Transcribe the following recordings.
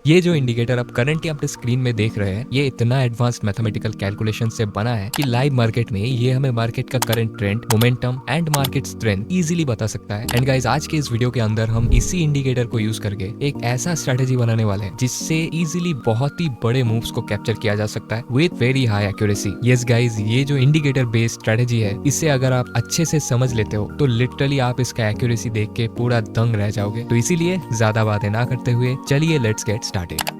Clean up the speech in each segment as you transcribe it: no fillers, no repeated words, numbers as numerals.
ये जो इंडिकेटर आप करंटली अपने स्क्रीन में देख रहे हैं, ये इतना एडवांस मैथमेटिकल कैलकुलेशन से बना है कि लाइव मार्केट में ये हमें मार्केट का current trend, momentum and market strength easily बता सकता है। एंड गाइस, आज के इस वीडियो के अंदर हम इसी इंडिकेटर को यूज करके एक ऐसा स्ट्रेटेजी बनाने वाले हैं जिससे इजीली बहुत ही बड़े मूव्स को कैप्चर किया जा सकता है with very high accuracy. Yes guys, ये जो इंडिकेटर बेस्ड स्ट्रेटेजी है, इसे अगर आप अच्छे से समझ लेते हो तो लिटरली आप इसका एक्यूरेसी देख के पूरा दंग रह जाओगे। तो इसीलिए ज्यादा बातें ना करते हुए चलिए लेट्स गेट स्टार्टेड।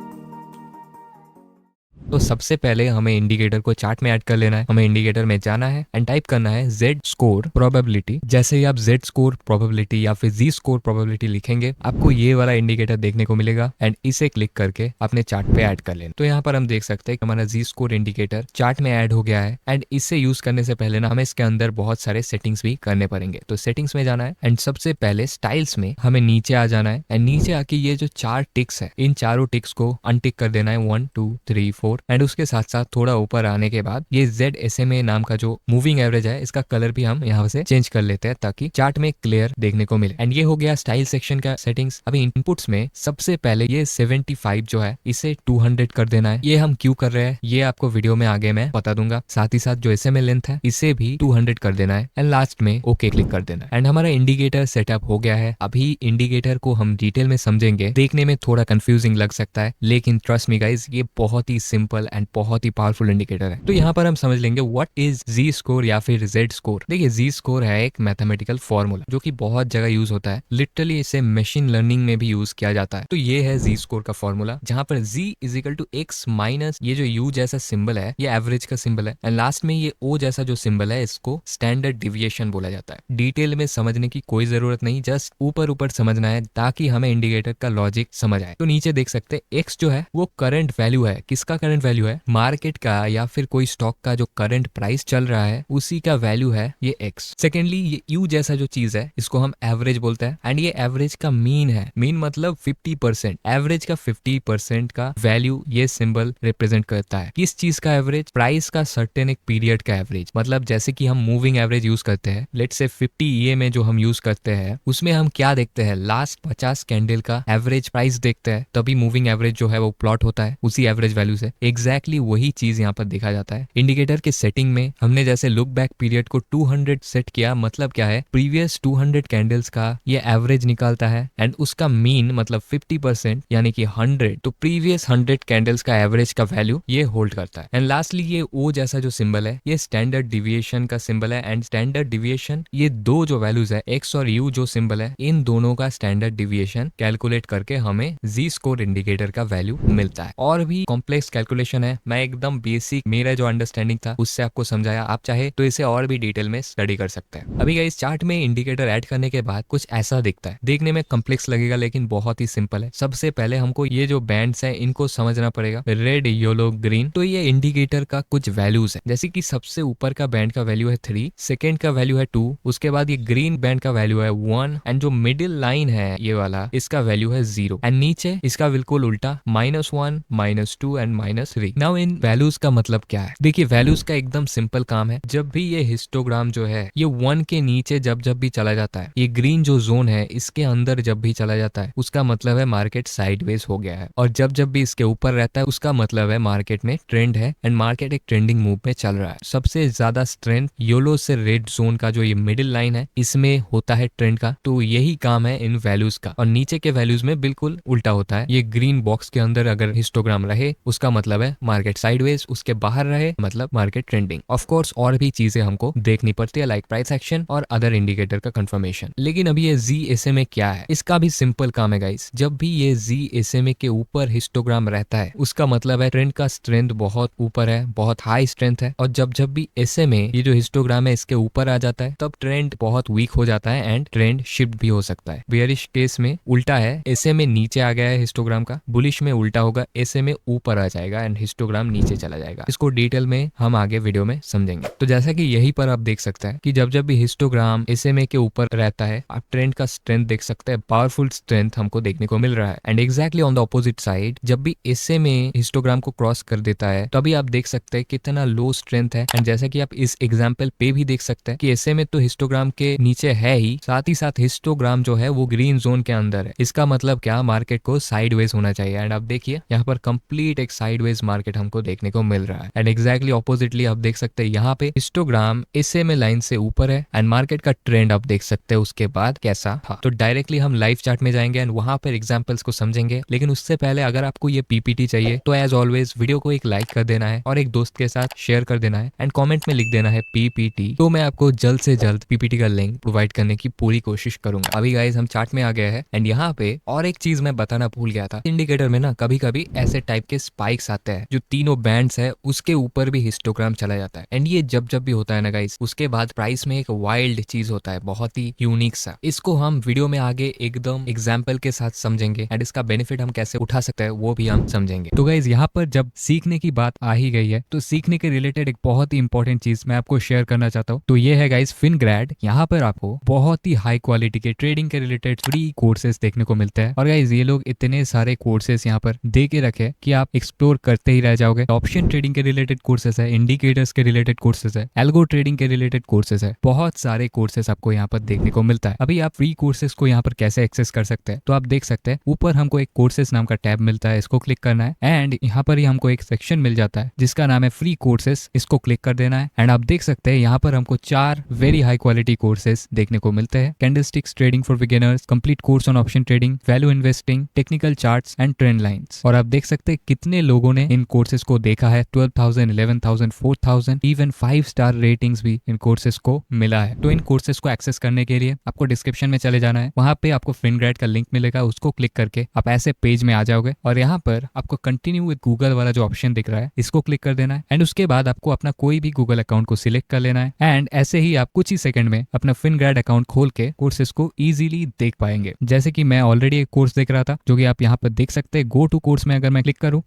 तो सबसे पहले हमें इंडिकेटर को चार्ट में ऐड कर लेना है। हमें इंडिकेटर में जाना है एंड टाइप करना है Z स्कोर प्रोबेबिलिटी। जैसे ही आप Z स्कोर प्रोबेबिलिटी या फिर Z स्कोर प्रोबेबिलिटी लिखेंगे, आपको ये वाला इंडिकेटर देखने को मिलेगा एंड इसे क्लिक करके अपने चार्ट पे ऐड कर लेना। तो यहाँ पर हम देख सकते हैं कि हमारा Z स्कोर इंडिकेटर चार्ट में ऐड हो गया है। एंड इसे यूज करने से पहले ना हमें इसके अंदर बहुत सारे सेटिंग्स भी करने पड़ेंगे। तो सेटिंग्स में जाना है एंड सबसे पहले स्टाइल्स में हमें नीचे आ जाना है एंड नीचे आके ये जो 4 टिक्स है, इन चारों टिक्स को अनटिक कर देना है 1 2 3 4। एंड उसके साथ साथ थोड़ा ऊपर आने के बाद ये ZSMA नाम का जो मूविंग एवरेज है, इसका कलर भी हम यहाँ से चेंज कर लेते हैं ताकि चार्ट में क्लियर देखने को मिले। एंड ये हो गया स्टाइल सेक्शन का सेटिंग्स। अभी इनपुट्स में सबसे पहले ये 75 जो है इसे 200 कर देना है। ये हम क्यों कर रहे हैं ये आपको वीडियो में आगे मैं बता दूंगा। साथ ही साथ जो SMA लेंथ है इसे भी 200 कर देना है एंड लास्ट में ओके क्लिक कर देना है। एंड हमारा इंडिकेटर सेटअप हो गया है। अभी इंडिकेटर को हम डिटेल में समझेंगे। देखने में थोड़ा कंफ्यूजिंग लग सकता है, लेकिन ट्रस्ट मी गाइस, ये बहुत ही सिंपल एंड बहुत ही पावरफुल इंडिकेटर है। तो यहाँ पर हम समझ लेंगे व्हाट इज Z स्कोर या फिर Z स्कोर। देखिए, Z स्कोर है एक मैथमेटिकल फॉर्मूला जो कि बहुत जगह यूज होता है। लिटरली इसे मशीन लर्निंग में भी यूज किया जाता है। तो ये है Z स्कोर का फॉर्मूला, जहां पर Z is equal to x minus ये जो U जैसा सिंबल है, ये एवरेज का सिंबल है एंड लास्ट में ये O जैसा जो सिंबल है, इसको स्टैंडर्ड डिविएशन बोला जाता है। डिटेल में समझने की कोई जरूरत नहीं, जस्ट ऊपर ऊपर समझना है ताकि हमें इंडिकेटर का लॉजिक समझ आए। तो नीचे देख सकते हैं x जो है वो करंट वैल्यू है। किसका करंट वैल्यू है? मार्केट का या फिर कोई स्टॉक का जो करंट प्राइस चल रहा है उसी का वैल्यू है ये x। सेकेंडली, ये U जैसा जो चीज है इसको हम एवरेज बोलते हैं एंड ये एवरेज का मीन है। मीन मतलब 50%। एवरेज का 50% का वैल्यू ये सिंबल रिप्रेजेंट करता है। किस चीज का एवरेज? प्राइस का सर्टेन एक पीरियड का एवरेज। मतलब जैसे कि हम मूविंग एवरेज यूज करते हैं, लेट्स से 50 EA में जो हम यूज करते हैं उसमें हम क्या देखते हैं? लास्ट 50 कैंडल का एवरेज प्राइस देखते हैं, तभी मूविंग एवरेज जो है वो प्लॉट होता है उसी एवरेज वैल्यू से। एग्जैक्टली वही चीज यहाँ पर देखा जाता है। इंडिकेटर के सेटिंग में हमने जैसे लुक बैक पीरियड को 200 सेट किया, मतलब क्या है? प्रीवियस 200 कैंडल्स का ये एवरेज निकालता है एंड उसका मीन मतलब 50% यानी कि 100, तो प्रीवियस 100 कैंडल्स का एवरेज का वैल्यू ये होल्ड करता है। एंड लास्टली ये O जैसा जो सिंबल है ये स्टैंडर्ड डिविएशन का सिंबल है एंड स्टैंडर्ड डिविएशन, ये दो जो वैल्यूज है X और U जो सिंबल है, इन दोनों का स्टैंडर्ड डिविएशन कैलकुलेट करके हमें Z स्कोर इंडिकेटर का वैल्यू मिलता है। और भी कॉम्प्लेक्स कैलकुलेशन है, मैं एकदम बेसिक मेरा जो अंडरस्टैंडिंग था उससे आपको समझाया। आप चाहे तो इसे और भी डिटेल में स्टडी कर सकते हैं। अभी इस चार्ट में इंडिकेटर ऐड करने के बाद कुछ ऐसा दिखता है। देखने में कॉम्प्लेक्स लगेगा लेकिन बहुत ही सिंपल है। सबसे पहले हमको ये जो बैंड्स हैं इनको समझना पड़ेगा, रेड येलो ग्रीन। तो ये इंडिकेटर का कुछ वैल्यूज है, जैसे कि सबसे ऊपर का बैंड का वैल्यू है 3, सेकेंड का वैल्यू है 2, उसके बाद ये ग्रीन बैंड का वैल्यू है 1 एंड जो मिडिल लाइन है ये वाला, इसका वैल्यू है 0 एंड नीचे इसका बिल्कुल उल्टा -1 -2 एंड -3। नाउ इन वैल्यूज का मतलब क्या है? देखिए, वैल्यूज का एकदम सिंपल काम है। जब भी ये हिस्टोग्राम जो है ये 1 के नीचे जब भी चला जाता है, ये ग्रीन जो जोन है इसके अंदर जब भी चला जाता है, उसका मतलब है मार्केट साइडवेज हो गया है। और जब भी इसके ऊपर रहता है उसका मतलब है मार्केट में ट्रेंड है एंड मार्केट एक ट्रेंडिंग मूव में चल रहा है। सबसे ज्यादा स्ट्रेंथ येलो से रेड जोन का जो ये मिडिल लाइन है इसमें होता है ट्रेंड का। तो यही काम है इन वैल्यूज का। और नीचे के वैल्यूज में बिल्कुल उल्टा होता है। ये ग्रीन बॉक्स के अंदर अगर हिस्टोग्राम रहे उसका मतलब है मार्केट साइडवेज, उसके बाहर रहे मतलब मार्केट ट्रेंडिंग। ऑफ कोर्स और भी चीजें हमको देखनी पड़ती है लाइक प्राइस एक्शन और अदर इंडिकेटर का कंफर्मेशन। लेकिन अभी ये ZSMA क्या है? इसका भी सिंपल काम है गाइस। जब भी ये ZSMA के ऊपर हिस्टोग्राम रहता है उसका मतलब है ट्रेंड का स्ट्रेंथ बहुत ऊपर है, बहुत हाई स्ट्रेंथ है। और जब भी SMA ये जो हिस्टोग्राम है इसके ऊपर आ जाता है तब ट्रेंड बहुत वीक हो जाता है एंड ट्रेंड शिफ्ट भी हो सकता है। बेयरिश केस में उल्टा है, SMA नीचे आ गया है हिस्टोग्राम का, बुलिश में उल्टा होगा, SMA ऊपर आ जाएगा जाएगा एंड हिस्टोग्राम नीचे चला जाएगा। इसको डिटेल में हम आगे वीडियो में समझेंगे। तो जैसा कि यहीं पर आप देख सकते हैं कि जब जब भी हिस्टोग्राम SMA के ऊपर रहता है, आप ट्रेंड का स्ट्रेंथ देख सकते हैं, पावरफुल स्ट्रेंथ हमको देखने को मिल रहा है। And exactly on the opposite side जब भी SMA हिस्टोग्राम को क्रॉस कर देता है तभी आप देख सकते हैं कितना लो स्ट्रेंथ है। एंड जैसा कि आप इस एग्जाम्पल पे भी देख सकते हैं कि SMA तो हिस्टोग्राम के नीचे है ही, साथ ही साथ हिस्टोग्राम जो है वो ग्रीन जोन के अंदर है। इसका मतलब क्या, मार्केट को साइडवेज होना चाहिए। एंड आप देखिए यहाँ पर कंप्लीट एक साइडवेज मार्केट हमको देखने को मिल रहा है। एंड एग्जैक्टली ऑपोजिटली आप देख सकते हैं यहाँ पे हिस्टोग्राम SMA लाइन से ऊपर है एंड मार्केट का ट्रेंड आप देख सकते हैं उसके बाद कैसा था। तो डायरेक्टली हम लाइव चार्ट में जाएंगे एंड वहां पर एग्जांपल्स को समझेंगे। लेकिन उससे पहले अगर आपको ये PPT चाहिए तो एज ऑलवेज वीडियो को एक लाइक कर देना है और एक दोस्त के साथ शेयर कर देना है एंड कमेंट में लिख देना है PPT। तो मैं आपको जल्द से जल्द PPT का लिंक प्रोवाइड करने की पूरी कोशिश करूंगा। अभी गाइस हम चार्ट में आ गए हैं एंड यहाँ पे और एक चीज मैं बताना भूल गया था, इंडिकेटर में ना कभी कभी ऐसे टाइप के स्पाइक्स आते हैं जो तीनों बैंड्स है उसके ऊपर भी हिस्टोग्राम चला जाता है। एंड ये जब जब भी होता है ना गाइस, उसके बाद प्राइस में एक वाइल्ड चीज होता है, बहुत ही यूनिक सा। इसको हम वीडियो में आगे एकदम एग्जाम्पल के साथ समझेंगे एंड इसका बेनिफिट हम कैसे उठा सकते हैं वो भी हम समझेंगे। तो गाइस यहाँ पर जब सीखने की बात आ ही गई है तो सीखने के रिलेटेड एक बहुत ही इंपॉर्टेंट चीज मैं आपको शेयर करना चाहता हूँ। तो ये है गाइस फिनग्रैड। यहाँ पर आपको बहुत ही हाई क्वालिटी के ट्रेडिंग के रिलेटेड फ्री कोर्सेज देखने को मिलते हैं। और गाइस ये लोग इतने सारे कोर्सेज यहाँ पर दे के रखे कि आप एक्सप्लोर करते ही रह जाओगे। ऑप्शन ट्रेडिंग के रिलेटेड कोर्सेज है, इंडिकेटर्स के रिलेटेड कोर्सेज है, एल्गो ट्रेडिंग के रिलेटेड कोर्सेज है, बहुत सारे कोर्सेज आपको यहाँ पर देखने को मिलता है। अभी आप फ्री कोर्सेज को यहाँ पर कैसे एक्सेस कर सकते हैं तो आप देख सकते हैं ऊपर हमको एक कोर्सेज नाम का टैब मिलता है, इसको क्लिक करना है एंड यहाँ पर ही हमको एक सेक्शन मिल जाता है जिसका नाम है फ्री कोर्सेज, इसको क्लिक कर देना है एंड आप देख सकते हैं यहाँ पर हमको 4 वेरी हाई क्वालिटी कोर्सेज देखने को मिलते हैं। Candlesticks trading for beginners, complete course on option trading, value investing, technical charts and trend lines. और आप देख सकते हैं कितने लोगों ने इन कोर्सेज को देखा है, 12,000, 11,000, 4,000, इवन 5 स्टार रेटिंग्स भी इन कोर्सेज को मिला है। तो इन कोर्सेज को एक्सेस करने के लिए आपको डिस्क्रिप्शन में चले जाना है, वहां पे आपको फिनग्रैड का लिंक मिलेगा, उसको क्लिक करके आप ऐसे पेज में आ जाओगे और यहाँ पर आपको कंटिन्यू विद गूगल वाला जो ऑप्शन दिख रहा है इसको क्लिक कर देना है एंड उसके बाद आपको अपना कोई भी गूगल अकाउंट को सिलेक्ट कर लेना है एंड ऐसे ही आप कुछ ही सेकंड में अपना फिनग्रैड अकाउंट खोल के कोर्सेज को इजीली देख पाएंगे। जैसे कि मैं ऑलरेडी एक कोर्स देख रहा था जो कि आप यहाँ पर देख सकते हैं। गो टू कोर्स में अगर मैं क्लिक करूँ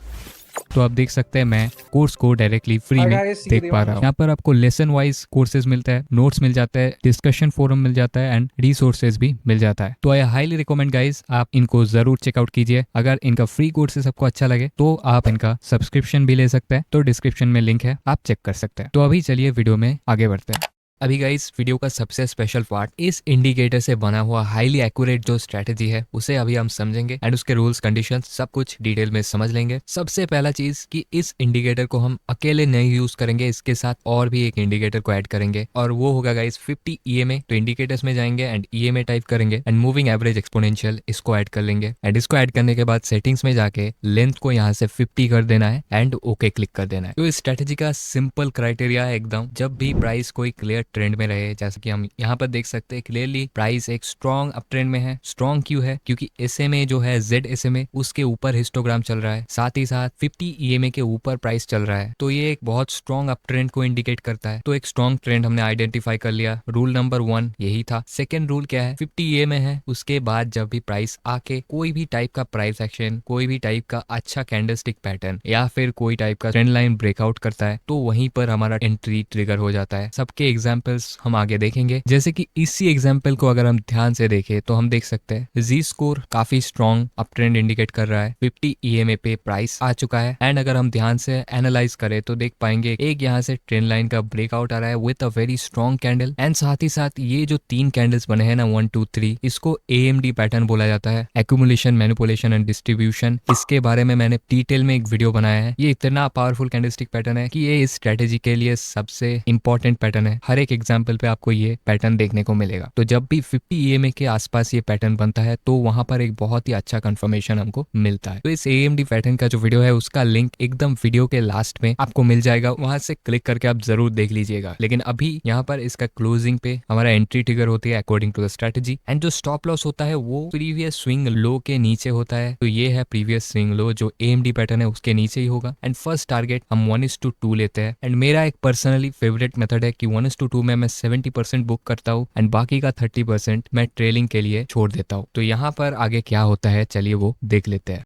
तो आप देख सकते हैं मैं कोर्स को डायरेक्टली फ्री में देख पा रहा हूँ। यहाँ पर आपको लेसन वाइज कोर्सेज मिलता है, नोट्स मिल जाता है, डिस्कशन फोरम मिल जाता है एंड रिसोर्सेज भी मिल जाता है। तो आई हाईली रिकमेंड गाइस, आप इनको जरूर चेकआउट कीजिए। अगर इनका फ्री कोर्सेज आपको अच्छा लगे तो आप इनका सब्सक्रिप्शन भी ले सकते हैं, तो डिस्क्रिप्शन में लिंक है, आप चेक कर सकते हैं। तो अभी चलिए वीडियो में आगे बढ़ते हैं। अभी गाइस वीडियो का सबसे स्पेशल पार्ट, इस इंडिकेटर से बना हुआ हाईली एक्यूरेट जो स्ट्रेटेजी है उसे अभी हम समझेंगे एंड उसके रूल्स कंडीशंस सब कुछ डिटेल में समझ लेंगे। सबसे पहला चीज कि इस इंडिकेटर को हम अकेले नहीं यूज करेंगे, इसके साथ और भी एक इंडिकेटर को ऐड करेंगे और वो होगा गाइस 50 EMA। तो इंडिकेटर्स में जाएंगे एंड EMA टाइप करेंगे एंड मूविंग एवरेज एक्सपोनेंशियल इसको ऐड कर लेंगे एंड इसको ऐड करने के बाद सेटिंग्स में जाके लेंथ को यहाँ से 50 कर देना है एंड ओके क्लिक कर देना है। तो इस स्ट्रेटेजी का सिंपल क्राइटेरिया है एकदम, जब भी प्राइस कोई क्लियर ट्रेंड में रहे, जैसे कि हम यहाँ पर देख सकते हैं क्लियरली प्राइस एक स्ट्रॉन्ग अप ट्रेंड में है। स्ट्रॉन्ग क्यों है? क्योंकि SMA जो है ZSMA उसके ऊपर हिस्टोग्राम चल रहा है, साथ ही साथ 50 EMA के ऊपर प्राइस चल रहा है। तो ये एक बहुत स्ट्रॉन्ग अप ट्रेंड को इंडिकेट करता है। तो एक स्ट्रॉन्ग ट्रेंड हमने आइडेंटिफाई कर लिया। रूल नंबर 1 यही था। सेकेंड रूल क्या है? 50 EMA है, उसके बाद जब भी प्राइस आके कोई भी टाइप का प्राइस एक्शन, कोई भी टाइप का अच्छा कैंडलस्टिक पैटर्न या फिर कोई टाइप का ट्रेंड लाइन ब्रेकआउट करता है तो वहीं पर हमारा एंट्री ट्रिगर हो जाता है। सबके एग्जांपल्स हम आगे देखेंगे। जैसे कि इसी एग्जांपल को अगर हम ध्यान से देखें तो हम देख सकते हैं जी स्कोर काफी स्ट्रॉन्ग अप ट्रेंड इंडिकेट कर रहा है। 50 EMA पे प्राइस आ चुका है एंड अगर हम ध्यान से एनालाइज करें तो देख पाएंगे एक यहाँ से ट्रेंड लाइन का ब्रेकआउट आ रहा है with a very strong candle and साथ ही साथ ये जो 3 कैंडल्स बने हैं ना 1 2 3, इसको AMD पैटर्न बोला जाता है, एक्यूमुलेशन मैनिपुलेशन एंड डिस्ट्रीब्यूशन। इसके बारे में मैंने डिटेल में एक वीडियो बनाया है। ये इतना पावरफुल कैंडलस्टिक पैटर्न है कि ये इस स्ट्रेटेजी के लिए सबसे इंपॉर्टेंट पैटर्न है। हर एक एग्जाम्पल पे आपको ये पैटर्न देखने को मिलेगा। तो जब भी 50 EMA के आसपास ये पैटर्न बनता है तो वहां पर एक बहुत ही अच्छा कंफर्मेशन हमको मिलता है। तो इस AMD पैटर्न का जो वीडियो है उसका लिंक एकदम वीडियो के लास्ट में आपको मिल जाएगा, वहां से क्लिक करके आप जरूर देख लीजिएगा। लेकिन अभी यहाँ पर इसका क्लोजिंग पे हमारा एंट्री ट्रिगर होती है according to the strategy and जो स्टॉप लॉस होता है वो प्रीवियस स्विंग लो के नीचे होता है। तो ये है प्रीवियस स्विंग लो जो AMD पैटर्न है उसके नीचे ही होगा एंड फर्स्ट टारगेट हम 1:2 लेते हैं एंड मेरा एक पर्सनली फेवरेट मेथड है कि 1:2 में मैं 70% बुक करता हूँ एंड बाकी का 30% मैं ट्रेलिंग के लिए छोड़ देता हूँ। तो यहाँ पर आगे क्या होता है चलिए वो देख लेते हैं।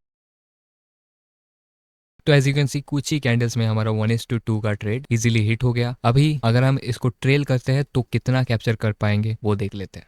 तो एज यू कैन सी कुछ ही कैंडल्स में हमारा 1:2 का ट्रेड इजीली हिट हो गया। अभी अगर हम इसको ट्रेल करते हैं तो कितना कैप्चर कर पाएंगे वो देख लेते हैं।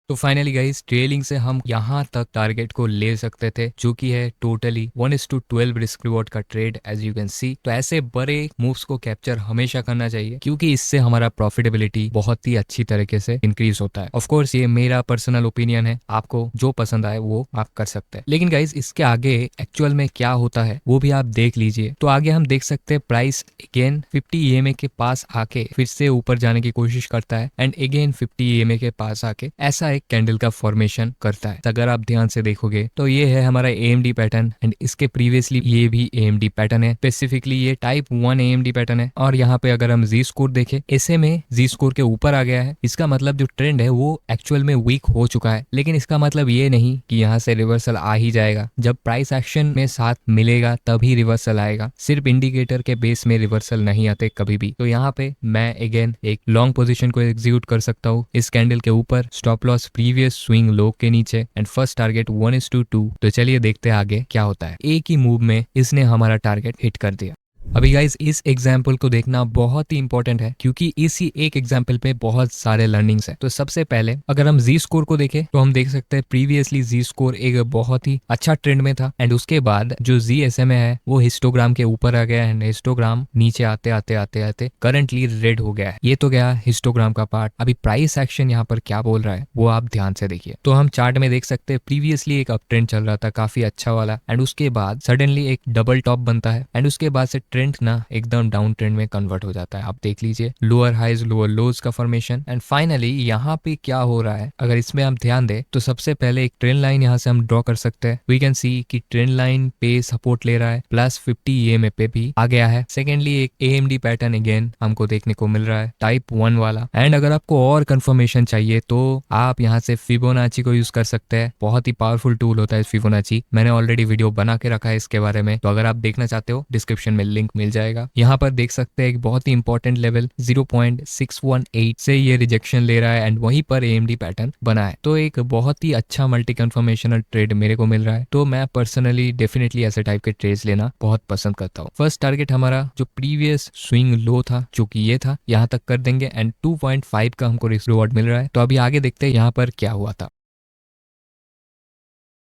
तो फाइनली गाइस ट्रेलिंग से हम यहाँ तक टारगेट को ले सकते थे, जो कि है टोटली 1:12 रिस्क रिवॉर्ड का trade as you can see. तो ऐसे बड़े मूव्स को कैप्चर हमेशा करना चाहिए, क्योंकि इससे हमारा प्रॉफिटेबिलिटी बहुत ही अच्छी तरीके से इंक्रीज होता है। ऑफ कोर्स ये मेरा पर्सनल ओपिनियन है, आपको जो पसंद आए वो आप कर सकते हैं। लेकिन गाइस इसके आगे एक्चुअल में क्या होता है वो भी आप देख लीजिए। तो आगे हम देख सकते हैं प्राइस अगेन 50 EMA के पास आके फिर से ऊपर जाने की कोशिश करता है एंड अगेन 50 EMA के पास आके ऐसा एक कैंडल का फॉर्मेशन करता है। अगर आप ध्यान से देखोगे तो ये है हमारा AMD पैटर्न एंड इसके प्रीवियसली ये भी AMD पैटर्न है। स्पेसिफिकली ये टाइप 1 AMD पैटर्न है। और यहाँ पे अगर हम जी स्कोर देखें, ऐसे में जी स्कोर के ऊपर आ गया है। इसका मतलब जो ट्रेंड है वो एक्चुअल में वीक हो चुका है, लेकिन इसका मतलब ये नहीं कि यहाँ से रिवर्सल आ ही जाएगा। जब प्राइस एक्शन में साथ मिलेगा तभी रिवर्सल आएगा, सिर्फ इंडिकेटर के बेस में रिवर्सल नहीं आते कभी भी। तो यहाँ पे मैं अगेन एक लॉन्ग पोजीशन को एग्जीक्यूट कर सकता हूँ इस कैंडल के ऊपर, stop loss previous swing low के नीचे एंड फर्स्ट टारगेट 1:2। तो चलिए देखते हैं आगे क्या होता है। एक ही मूव में इसने हमारा टारगेट हिट कर दिया। अभी गाइस इस एग्जाम्पल को देखना बहुत ही इंपॉर्टेंट है, क्योंकि इसी एक एग्जाम्पल पे बहुत सारे लर्निंग्स है। तो सबसे पहले अगर हम जी स्कोर को देखें तो हम देख सकते हैं प्रीवियसली जी स्कोर एक बहुत ही अच्छा ट्रेंड में था एंड उसके बाद जो जी SMA है वो हिस्टोग्राम के ऊपर आ गया एंड हिस्टोग्राम नीचे आते आते आते आते करंटली रेड हो गया है। ये तो गया हिस्टोग्राम का पार्ट। अभी प्राइस एक्शन यहाँ पर क्या बोल रहा है वो आप ध्यान से देखिए। तो हम चार्ट में देख सकते हैं प्रीवियसली एक अप ट्रेंड चल रहा था काफी अच्छा वाला एंड उसके बाद सडनली एक डबल टॉप बनता है एंड उसके बाद से ट्रेंड ना एकदम डाउन ट्रेंड में कन्वर्ट हो जाता है। आप देख लीजिए लोअर हाइज लोअर लोज का फॉर्मेशन एंड फाइनली यहाँ पे क्या हो रहा है अगर इसमें हम ध्यान दें तो सबसे पहले एक ट्रेंड लाइन यहाँ से हम ड्रॉ कर सकते हैं। वी कैन सी कि ट्रेंड लाइन पे सपोर्ट ले रहा है, प्लस 50 EMA पे भी आ गया है। सेकेंडली एक AMD पैटर्न अगेन हमको देखने को मिल रहा है टाइप 1 वाला। एंड अगर आपको और कंफर्मेशन चाहिए तो आप यहाँ से फिबोनाची को यूज कर सकते हैं। बहुत ही पावरफुल टूल होता है फिबोनाची, मैंने ऑलरेडी वीडियो बना के रखा है इसके बारे में, तो अगर आप देखना चाहते हो डिस्क्रिप्शन में लिंक मिल जाएगा। यहाँ पर देख सकते हैं एक बहुत ही इंपॉर्टेंट लेवल 0.618 से ये रिजेक्शन ले रहा है एंड वहीं पर AMD पैटर्न बना है। तो एक बहुत ही अच्छा मल्टी कंफर्मेशनल ट्रेड मेरे को मिल रहा है। तो मैं पर्सनली डेफिनेटली ऐसे टाइप के ट्रेड्स लेना बहुत पसंद करता हूँ। फर्स्ट टारगेट हमारा जो प्रीवियस स्विंग लो था जो कि ये था, यहाँ तक कर देंगे एंड 2.5 का हमको रिस्क रिवॉर्ड मिल रहा है। तो अभी आगे देखते हैं यहाँ पर क्या हुआ था।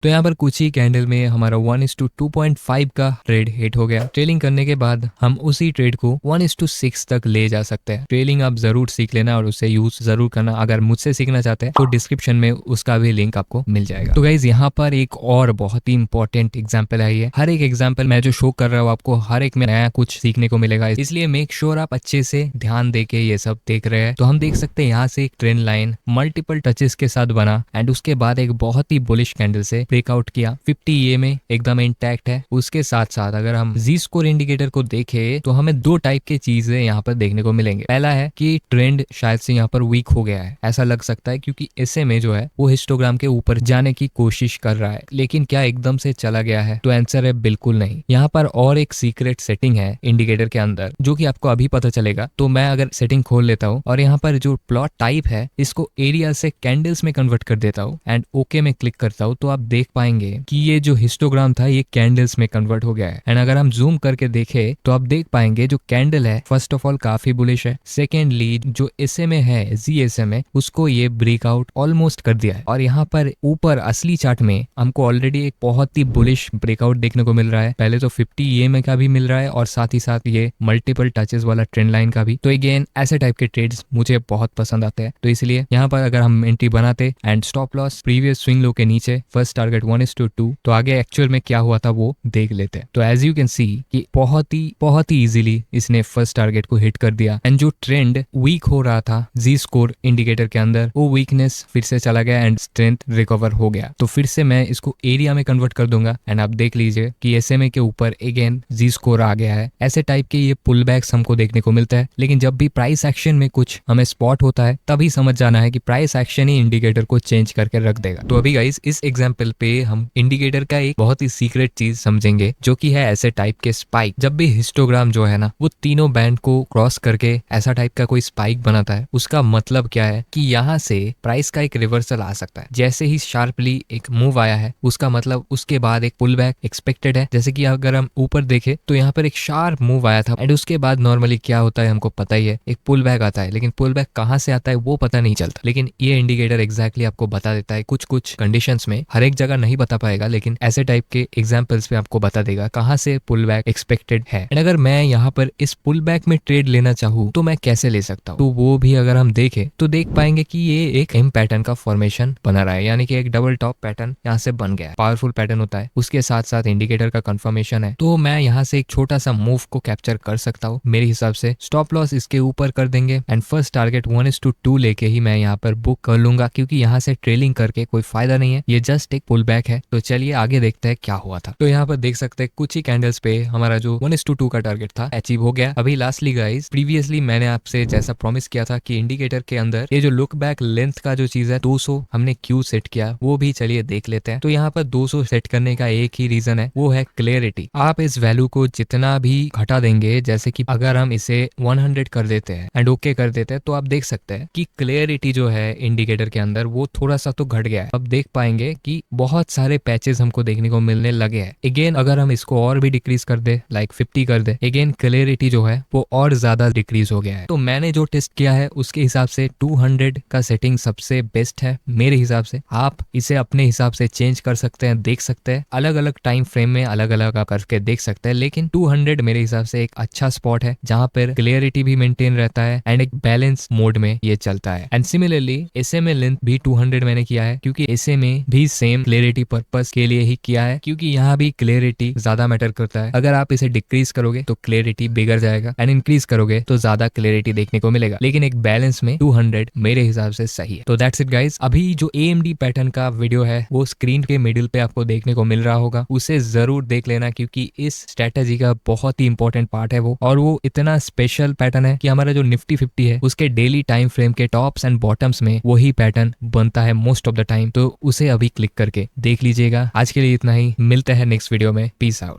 तो यहाँ पर कुछ ही कैंडल में हमारा 1:2.5 का ट्रेड हिट हो गया। ट्रेलिंग करने के बाद हम उसी ट्रेड को 1:6 तक ले जा सकते हैं। ट्रेलिंग आप जरूर सीख लेना और उसे यूज जरूर करना। अगर मुझसे सीखना चाहते हैं तो डिस्क्रिप्शन में उसका भी लिंक आपको मिल जाएगा। तो गाइज यहाँ पर एक और बहुत ही इंपॉर्टेंट एग्जाम्पल है ये। हर एक एग्जाम्पल मैं जो शो कर रहा हूँ आपको हर एक में नया कुछ सीखने को मिलेगा, इसलिए मेक श्योर आप अच्छे से ध्यान दे के ये सब देख रहे हैं। तो हम देख सकते हैं यहाँ से एक ट्रेंड लाइन मल्टीपल टचेस के साथ बना एंड उसके बाद एक बहुत ही बुलिश कैंडल से ब्रेकआउट किया। 50 EMA एकदम इंटैक्ट है। उसके साथ साथ अगर हम जी स्कोर इंडिकेटर को देखें तो हमें दो टाइप के चीजें यहाँ पर देखने को मिलेंगे। पहला है कि ट्रेंड शायद से यहाँ पर वीक हो गया है, ऐसा लग सकता है, क्योंकि SMA जो है वो हिस्टोग्राम के ऊपर जाने की कोशिश कर रहा है। लेकिन क्या एकदम से चला गया है? तो आंसर है बिल्कुल नहीं। यहाँ पर और एक सीक्रेट सेटिंग है इंडिकेटर के अंदर जो कि आपको अभी पता चलेगा। तो मैं अगर सेटिंग खोल लेता हूँ और यहाँ पर जो प्लॉट टाइप है इसको एरिया से कैंडल्स में कन्वर्ट कर देता हूँ एंड ओके में क्लिक करता हूँ, तो आप देख पाएंगे कि ये जो हिस्टोग्राम था ये कैंडल्स में कन्वर्ट हो गया है। एंड अगर हम जूम करके देखें तो आप देख पाएंगे जो कैंडल है फर्स्ट ऑफ ऑल काफी बुलिश है। सेकेंडली जो SMA है GSMA उसको ये ब्रेकआउट ऑलमोस्ट कर दिया है और यहाँ पर ऊपर असली चार्ट में हमको ऑलरेडी एक बहुत ही बुलिश ब्रेकआउट देखने को मिल रहा है। पहले तो 50 EMA का भी मिल रहा है और साथ ही साथ ये मल्टीपल टचेस वाला ट्रेंड लाइन का भी। तो अगेन ऐसे टाइप के ट्रेड्स मुझे बहुत पसंद आते हैं। तो इसलिए यहाँ पर अगर हम एंट्री बनाते and stop loss previous swing low के नीचे, फर्स्ट टारगेट 1:2, तो आगे एक्चुअल में क्या हुआ था वो देख लेते हैं। तो एज यू कैन सी कि बहुत ही इजीली इसने फर्स्ट टारगेट को हिट कर दिया एंड जो ट्रेंड वीक हो रहा था जी स्कोर इंडिकेटर के अंदर वो वीकनेस फिर से चला गया एंड स्ट्रेंथ रिकवर हो गया। तो फिर से मैं इसको एरिया में कन्वर्ट कर दूंगा एंड आप देख लीजिए कि SMA के ऊपर अगेन जी स्कोर आ गया है। ऐसे टाइप के ये पुल बैक्स हमको देखने को मिलता है। लेकिन जब भी प्राइस एक्शन में कुछ हमें स्पॉट होता है तभी समझ जाना है कि प्राइस एक्शन ही इंडिकेटर को चेंज करके रख देगा। तो अभी गाइस इस एग्जाम्पल पे हम इंडिकेटर का एक बहुत ही सीक्रेट चीज समझेंगे, जो कि है ऐसे टाइप के स्पाइक। जब भी हिस्टोग्राम जो है ना वो तीनों बैंड को क्रॉस करके ऐसा टाइप का कोई स्पाइक बनाता है, उसका मतलब क्या है कि यहाँ से प्राइस का एक रिवर्सल आ सकता है। जैसे ही शार्पली एक मूव आया है, उसका मतलब उसके बाद एक पुल बैक एक्सपेक्टेड है। जैसे कि अगर हम ऊपर देखें तो यहाँ पर एक शार्प मूव आया था एंड उसके बाद नॉर्मली क्या होता है हमको पता ही है, एक पुल बैक आता है। लेकिन पुल बैक कहाँ से आता है वो पता नहीं चलता, लेकिन ये इंडिकेटर एग्जैक्टली आपको बता देता है। कुछ कुछ कंडीशंस में, हर एक जगह नहीं बता पाएगा, लेकिन ऐसे टाइप के एग्जांपल्स पे आपको बता देगा कहाँ से पुल बैक एक्सपेक्टेड है। एंड अगर मैं यहाँ पर इस पुल बैक में ट्रेड लेना चाहूँ तो मैं कैसे ले सकता हूँ, तो वो भी अगर हम देखें तो देख पाएंगे कि ये एक एम पैटर्न का फॉर्मेशन बना रहा है, यानी कि एक डबल टॉप पैटर्न यहाँ से बन गया है। पावरफुल पैटर्न होता है, उसके साथ साथ इंडिकेटर का कंफर्मेशन है। तो मैं यहाँ से एक छोटा सा मूव को कैप्चर कर सकता हूँ। मेरे हिसाब से स्टॉप लॉस इसके ऊपर कर देंगे एंड फर्स्ट टारगेट 1:2 लेके ही मैं यहाँ पर बुक कर लूंगा, क्योंकि यहाँ से ट्रेलिंग करके कोई फायदा नहीं है, ये जस्ट एक पुल बैक है। तो चलिए आगे देखते हैं क्या हुआ था। तो यहाँ पर देख सकते हैं कुछ ही कैंडल्स पे हमारा जो 1:2 का टारगेट था अचीव हो गया। अभी लास्टली गाइस, प्रीवियसली मैंने आपसे जैसा प्रॉमिस किया था कि इंडिकेटर के अंदर ये जो लुक बैक लेंथ का जो चीज है 200 हमने क्यों सेट किया, वो भी चलिए देख लेते हैं। तो यहाँ पर 200 सेट करने का एक ही रीजन है, वो है क्लियरिटी। आप इस वैल्यू को जितना भी घटा देंगे, जैसे कि अगर हम इसे 100 कर देते हैं एंड ओके कर देते हैं, तो आप देख सकते हैं कि क्लियरिटी जो है इंडिकेटर के अंदर वो थोड़ा सा तो घट गया है। अब देख पाएंगे कि बहुत सारे पैचेस हमको देखने को मिलने लगे हैं। अगेन अगर हम इसको और भी डिक्रीज कर दे, लाइक 50 कर दे, अगेन क्लियरिटी जो है वो और ज्यादा डिक्रीज हो गया है। तो मैंने जो टेस्ट किया है उसके हिसाब से 200 का सेटिंग सबसे बेस्ट है मेरे हिसाब से। आप इसे अपने हिसाब से चेंज कर सकते हैं, देख सकते हैं, अलग अलग टाइम फ्रेम में अलग अलग करके देख सकते हैं, लेकिन 200 मेरे हिसाब से एक अच्छा स्पॉट है जहां पर क्लियरिटी भी मेंटेन रहता है एंड एक बैलेंस मोड में ये चलता है। एंड सिमिलरली SMA लेंथ भी 200 मैंने किया है, क्योंकि SMA भी सेम क्लियरिटी पर्पस के लिए ही किया है, क्योंकि यहाँ भी क्लियरिटी ज्यादा मैटर करता है। अगर आप इसे डिक्रीज करोगे तो क्लियरिटी बिगड़ जाएगा एंड इंक्रीज करोगे तो ज्यादा क्लियरिटी देखने को मिलेगा, लेकिन एक बैलेंस में 200 मेरे हिसाब से सही है। तो दैट्स इट गाइस। अभी जो AMD पैटर्न का वीडियो है वो स्क्रीन के मिडिल पे आपको देखने को मिल रहा होगा, उसे जरूर देख लेना, क्योंकि इस स्ट्रेटेजी का बहुत ही इंपॉर्टेंट पार्ट है वो। और वो इतना स्पेशल पैटर्न है कि हमारा जो निफ्टी 50 है उसके डेली टाइम फ्रेम के टॉप्स एंड बॉटम्स में वही पैटर्न बनता है मोस्ट ऑफ द टाइम। तो उसे अभी क्लिक करके देख लीजिएगा। आज के लिए इतना ही, मिलते हैं नेक्स्ट वीडियो में। Peace out.